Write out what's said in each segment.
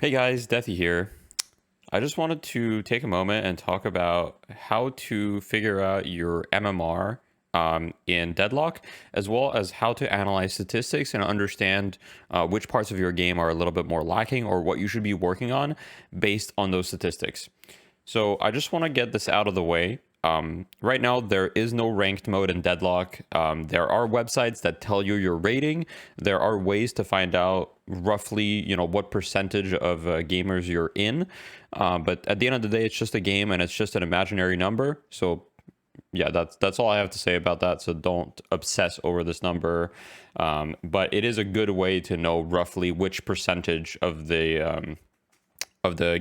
Hey guys, Deathy here. I just wanted to take a moment and talk about how to figure out your MMR in Deadlock, as well as how to analyze statistics and understand which parts of your game are a little bit more lacking or what you should be working on based on those statistics. So I just want to get this out of the way. Right now, there is no ranked mode in Deadlock. There are websites that tell you your rating. There are ways to find out roughly, what percentage of gamers you're in. But at the end of the day, it's just a game and it's just an imaginary number. So yeah, that's all I have to say about that. So don't obsess over this number. But it is a good way to know roughly which percentage of the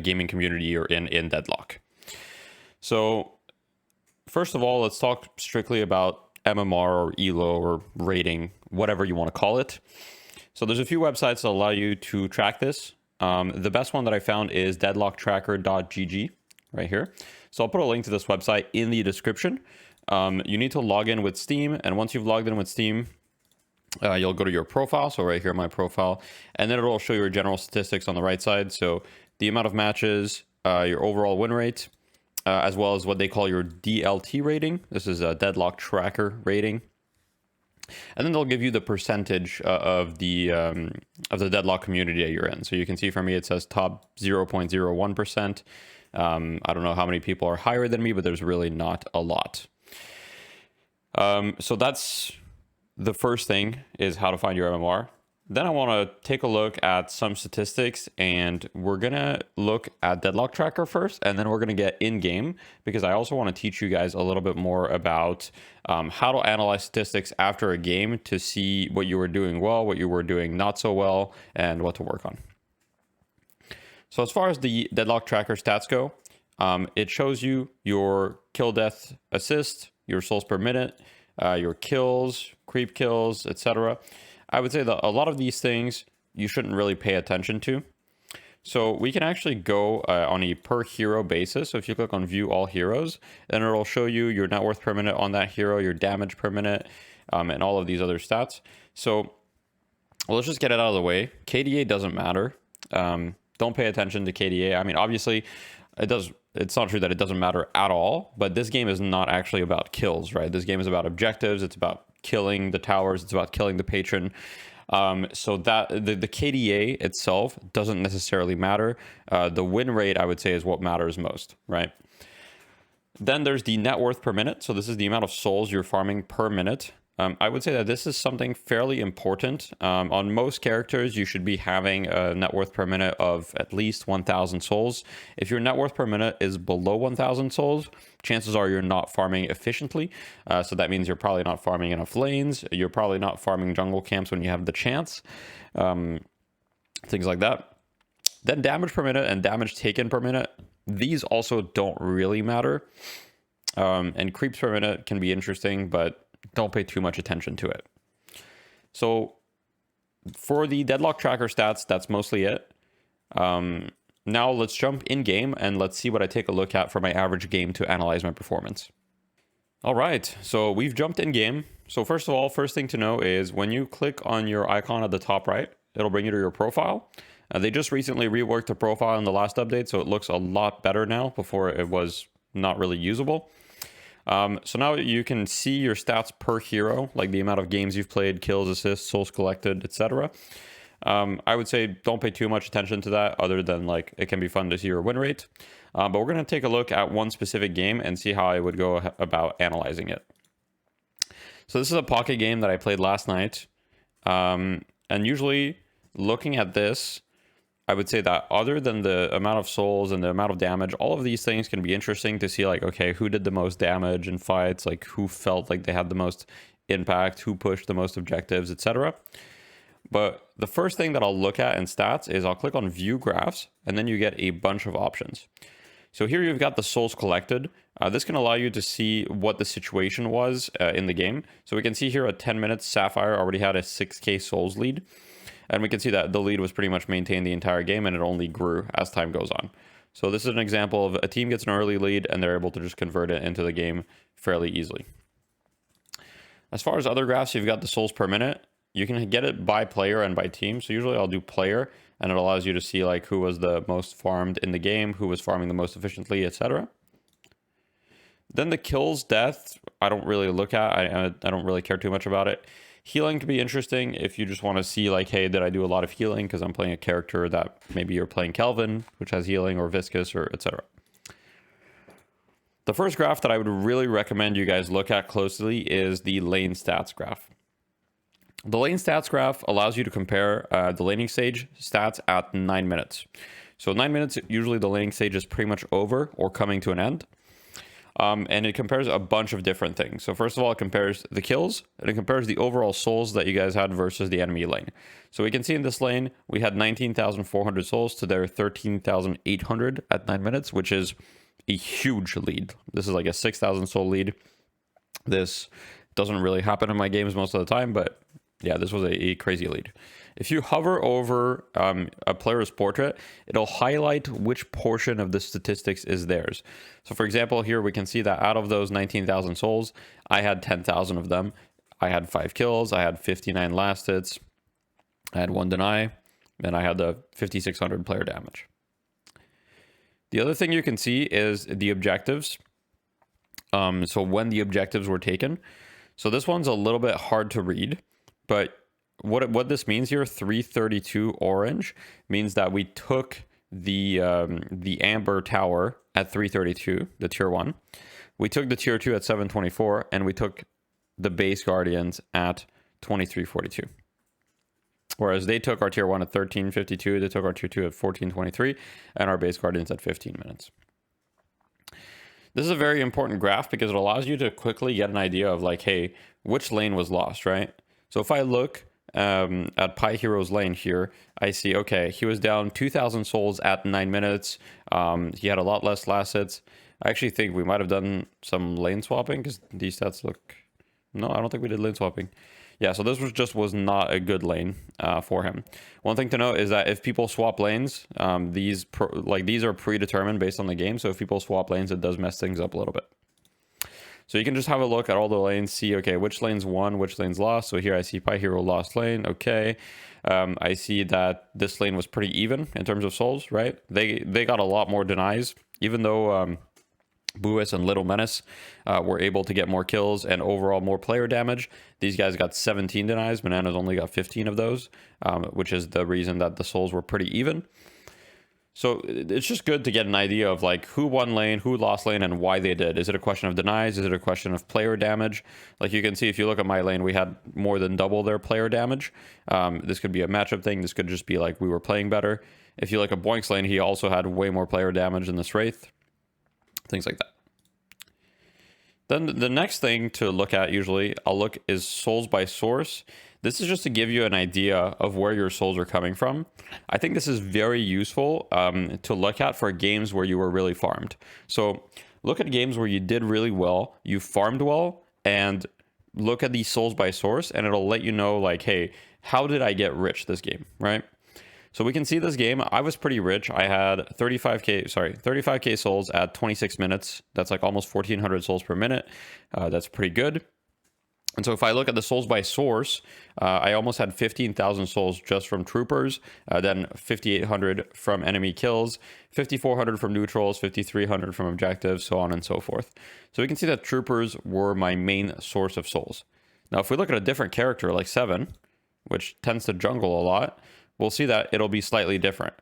gaming community you're in Deadlock. So first of all, let's talk strictly about MMR or ELO or rating, whatever you want to call it. So there's a few websites that allow you to track this. The best one that I found is deadlocktracker.gg right here. So I'll put a link to this website in the description. You need to log in with Steam, and once you've logged in with Steam, you'll go to your profile. So right here, my profile, and then it'll show your general statistics on the right side. So the amount of matches, your overall win rate, as well as what they call your DLT rating. This is a Deadlock Tracker rating. And then they'll give you the percentage of the Deadlock community that you're in. So you can see for me, it says top 0.01%. I don't know how many people are higher than me, but there's really not a lot. So that's the first thing, is how to find your MMR. Then I want to take a look at some statistics, and we're going to look at Deadlock Tracker first, and then we're going to get in-game, because I also want to teach you guys a little bit more about how to analyze statistics after a game to see what you were doing well, what you were doing not so well, and what to work on. So as far as the Deadlock Tracker stats go, it shows you your kill, death, assist, your souls per minute, your kills, creep kills, etc. I would say that a lot of these things you shouldn't really pay attention to. So we can actually go on a per hero basis. So if you click on view all heroes, then it'll show you your net worth per minute on that hero, your damage per minute, and all of these other stats. So let's just get it out of the way. KDA doesn't matter. Don't pay attention to KDA. I mean, obviously it does. It's not true that it doesn't matter at all, but this game is not actually about kills, right? This game is about objectives. It's about killing the towers. It's about killing the patron. So that the KDA itself doesn't necessarily matter. The win rate, I would say, is what matters most, right? Then there's the net worth per minute. So this is the amount of souls you're farming per minute. I would say that this is something fairly important. On most characters, you should be having a net worth per minute of at least 1,000 souls. If your net worth per minute is below 1,000 souls, chances are you're not farming efficiently. So that means you're probably not farming enough lanes. You're probably not farming jungle camps when you have the chance. Things like that. Then damage per minute and damage taken per minute. These also don't really matter. And creeps per minute can be interesting, but don't pay too much attention to it. So for the Deadlock Tracker stats, that's mostly it. Now let's jump in game and let's see what I take a look at for my average game to analyze my performance. All right, so we've jumped in game. So first of all, first thing to know is when you click on your icon at the top right, it'll bring you to your profile. They just recently reworked the profile in the last update, so it looks a lot better now. Before it was not really usable. So now you can see your stats per hero, like the amount of games you've played, kills, assists, souls collected, etc. I would say don't pay too much attention to that, other than like it can be fun to see your win rate. But we're going to take a look at one specific game and see how I would go about analyzing it. So this is a pocket game that I played last night. And usually looking at this, I would say that other than the amount of souls and the amount of damage, all of these things can be interesting to see, like, okay, who did the most damage in fights, like who felt like they had the most impact, who pushed the most objectives, etc. But the first thing that I'll look at in stats is I'll click on view graphs, and then you get a bunch of options. So here you've got the souls collected. This can allow you to see what the situation was in the game. So we can see here at 10 minutes, Sapphire already had a 6k souls lead. And we can see that the lead was pretty much maintained the entire game, and it only grew as time goes on. So this is an example of a team gets an early lead and they're able to just convert it into the game fairly easily. As far as other graphs, you've got the souls per minute. You can get it by player and by team. So usually I'll do player. and it allows you to see like who was the most farmed in the game, who was farming the most efficiently, etc. Then the kills, deaths, I don't really look at. I don't really care too much about it. Healing can be interesting if you just want to see like, hey, did I do a lot of healing because I'm playing a character that maybe you're playing Kelvin, which has healing, or Viscous, or etc. The first graph that I would really recommend you guys look at closely is the lane stats graph. The lane stats graph allows you to compare the laning stage stats at 9 minutes. So 9 minutes, usually the laning stage is pretty much over or coming to an end. And it compares a bunch of different things. So first of all, it compares the kills, and it compares the overall souls that you guys had versus the enemy lane. So we can see in this lane, we had 19,400 souls to their 13,800 at 9 minutes, which is a huge lead. This is like a 6,000 soul lead. This doesn't really happen in my games most of the time, but yeah, this was a crazy lead. If you hover over a player's portrait, it'll highlight which portion of the statistics is theirs. So for example, here we can see that out of those 19,000 souls, I had 10,000 of them. I had 5 kills, I had 59 last hits, I had 1 deny, and I had the 5,600 player damage. The other thing you can see is the objectives. So when the objectives were taken. So this one's a little bit hard to read, but what this means here, 332 orange, means that we took the Amber Tower at 332, the tier 1. We took the tier 2 at 724, and we took the base Guardians at 2342. Whereas they took our tier 1 at 1352, they took our tier 2 at 1423, and our base Guardians at 15 minutes. This is a very important graph because it allows you to quickly get an idea of like, hey, which lane was lost, right? So if I look at Pi Hero's lane here, I see, okay, he was down 2,000 souls at 9 minutes. He had a lot less last hits. I actually think we might have done some lane swapping because these stats look... No, I don't think we did lane swapping. Yeah, so this was not a good lane for him. One thing to note is that if people swap lanes, these are predetermined based on the game. So if people swap lanes, it does mess things up a little bit. So you can just have a look at all the lanes, see, okay, which lanes won, which lanes lost. So here I see Pi Hero lost lane, okay. I see that this lane was pretty even in terms of souls, right? They got a lot more denies, even though Buis and Little Menace were able to get more kills and overall more player damage. These guys got 17 denies, Bananas only got 15 of those, which is the reason that the souls were pretty even. So it's just good to get an idea of like who won lane, who lost lane, and why they did. Is it a question of denies? Is it a question of player damage? Like you can see, if you look at my lane, we had more than double their player damage. This could be a matchup thing. This could just be like we were playing better. If you look at Boink's lane, he also had way more player damage than this Wraith. Things like that. Then the next thing to look at, usually, is souls by source. This is just to give you an idea of where your souls are coming from. I think this is very useful to look at for games where you were really farmed. So look at games where you did really well, you farmed well, and look at these souls by source, and it'll let you know like, hey, how did I get rich this game, right? So we can see this game, I was pretty rich. I had 35k souls at 26 minutes. That's like almost 1,400 souls per minute. That's pretty good. And so if I look at the souls by source, I almost had 15,000 souls just from troopers, then 5,800 from enemy kills, 5,400 from neutrals, 5,300 from objectives, so on and so forth. So we can see that troopers were my main source of souls. Now, if we look at a different character like 7, which tends to jungle a lot, we'll see that it'll be slightly different.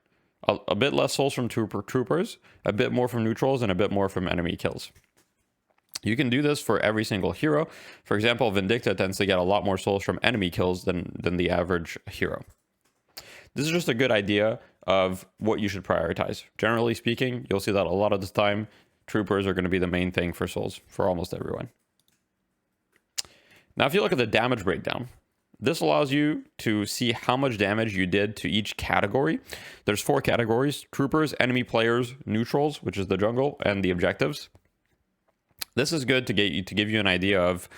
A bit less souls from troopers, a bit more from neutrals, and a bit more from enemy kills. You can do this for every single hero. For example, Vindicta tends to get a lot more souls from enemy kills than the average hero. This is just a good idea of what you should prioritize. Generally speaking, you'll see that a lot of the time, troopers are going to be the main thing for souls for almost everyone. Now, if you look at the damage breakdown, this allows you to see how much damage you did to each category. There's 4 categories: troopers, enemy players, neutrals, which is the jungle, and the objectives. This is good to give you an idea of,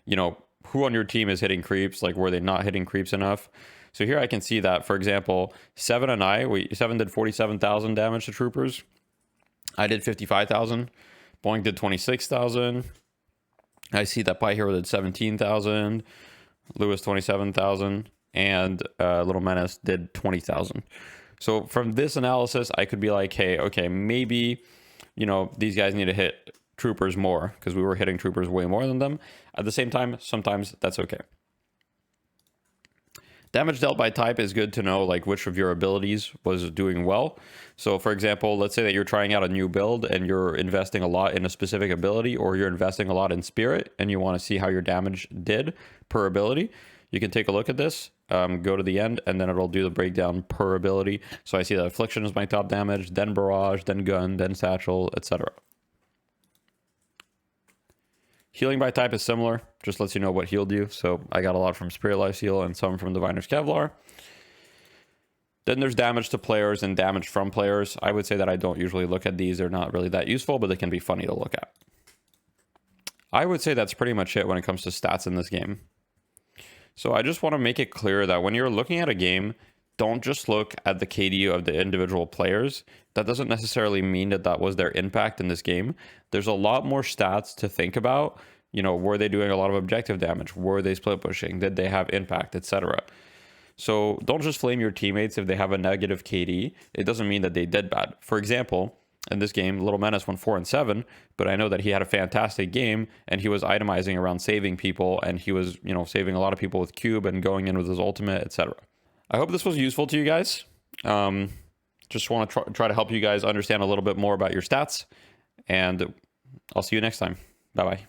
you know, who on your team is hitting creeps, like were they not hitting creeps enough. So here I can see that, for example, 7 and 7 did 47,000 damage to troopers. I did 55,000. Boink did 26,000. I see that Pi Hero did 17,000. Lewis 27,000, and Little Menace did 20,000. So from this analysis, I could be like, hey, okay, maybe, you know, these guys need to hit troopers more because we were hitting troopers way more than them. At the same time, sometimes that's okay. Damage dealt by type is good to know, like which of your abilities was doing well. So for example, let's say that you're trying out a new build and you're investing a lot in a specific ability, or you're investing a lot in spirit and you want to see how your damage did per ability. You can take a look at this, go to the end, and then it'll do the breakdown per ability. So I see that affliction is my top damage, then barrage, then gun, then satchel, etc. Healing by type is similar, just lets you know what healed you. So I got a lot from Spirit Life Seal and some from Diviner's Kevlar. Then there's damage to players and damage from players. I would say that I don't usually look at these. They're not really that useful, but they can be funny to look at. I would say that's pretty much it when it comes to stats in this game. So I just want to make it clear that when you're looking at a game, don't just look at the KD of the individual players. That doesn't necessarily mean that that was their impact in this game. There's a lot more stats to think about. You know, were they doing a lot of objective damage? Were they split pushing? Did they have impact, etc.? So don't just flame your teammates if they have a negative KD. It doesn't mean that they did bad. For example, in this game, Little Menace went 4-7, but I know that he had a fantastic game and he was itemizing around saving people, and he was, you know, saving a lot of people with cube and going in with his ultimate, etc. I hope this was useful to you guys. Just want to try to help you guys understand a little bit more about your stats, and I'll see you next time. Bye-bye.